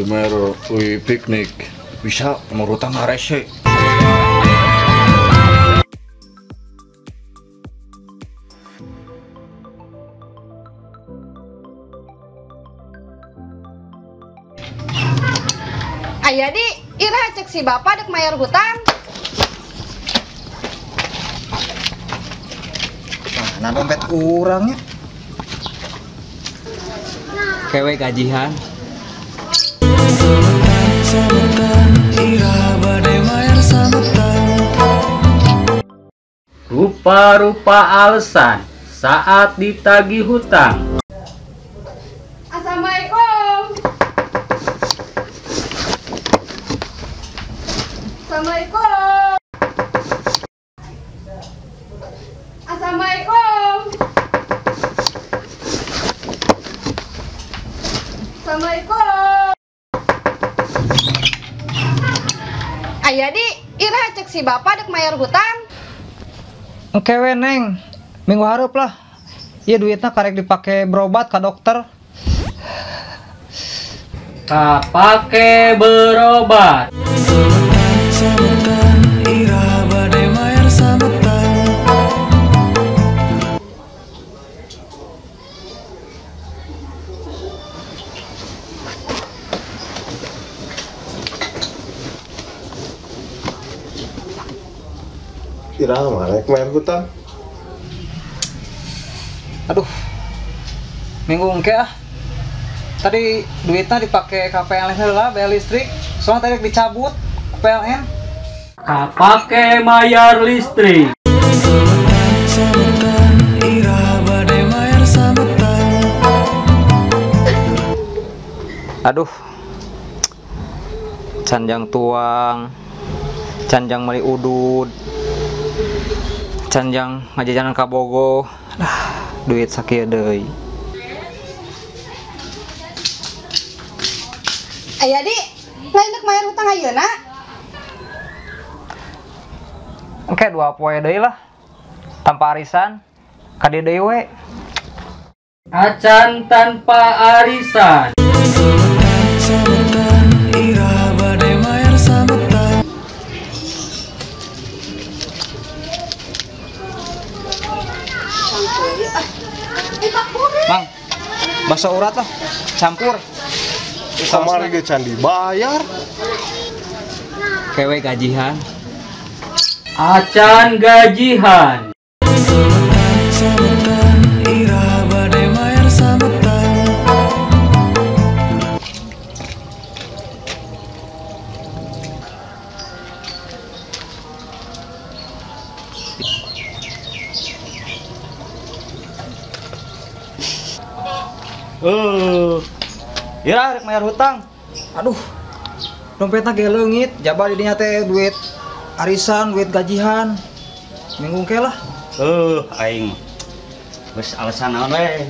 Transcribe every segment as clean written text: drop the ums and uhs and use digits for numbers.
Primero, piknik bisa menurutang rese. Aya di, ira cek si bapak dek mayar hutang. Nah dompet kurangnya. Kewe gajihan. Rupa-rupa alasan saat ditagih hutang. Assalamualaikum. Assalamualaikum. Assalamualaikum. Assalamualaikum. Aya di, ira cek si bapak dek mayar hutang. Kewe neng, minggu hareup lah. Iya duitnya karek dipake berobat ke dokter. Kapake berobat. Kira mana mayar hutang? Aduh, minggu engke ah. Tadi duitnya dipake ke PLN heula, bayar listrik. Soalnya tadi dicabut ke PLN. Kapake mayar listrik. Aduh, canjang tuang, canjang meli udud, canjang ngajajanan ka Bogo. Duit sakieu deui. Aya di, lain dek mayar hutang ayeuna. Engke 2 poe deui lah. Tanpa arisan, ka dieu deui we. Acan tanpa arisan. Mang, bakso urat lah, campur. Kamar ge can dibayar. Kewe gajihan. Acan gajihan. Ira rek mayar hutang. Aduh, dompetna ge leungit, jaba di dinya teh duit arisan, duit gajihan. Minggu ke lah. Aing. Geus alasan naon we?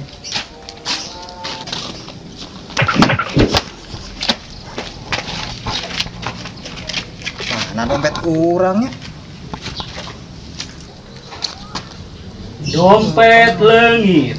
Nah dompet kurangnya. Dompet leungit.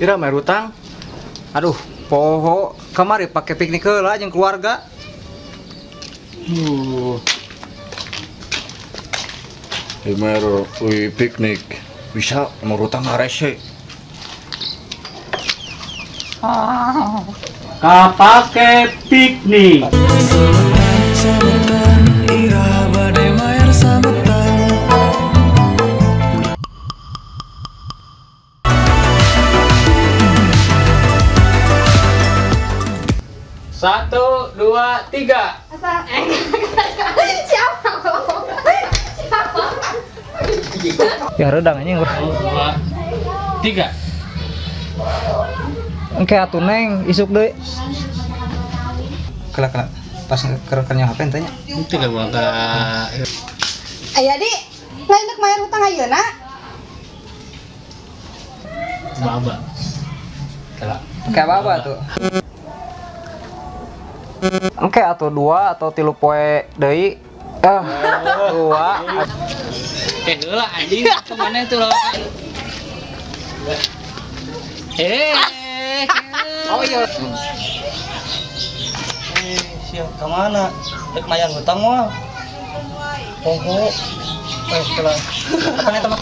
Ira mayar hutang. Aduh, poho kamari pakai piknik heula jeung keluarga. Primero, piknik bisa menurutang rese. Kapake piknik. Satu, dua, tiga. Siapa? Ya redang anjing. 2, 3. Engke atuh neng isuk deui. Kela pas kerekannya HP tanya. Itu gak gua enggak. Aya di, lain dek mayar hutang ayeuna. baba. Kalau Kayak apa tuh? Oke, atau 2 atau 3 poe deui. 2. heula anjing kemana itu lo? Oh iya. Siap kemana? Dek mayar hutang mah. Oh. Kelah. Apa nih teman?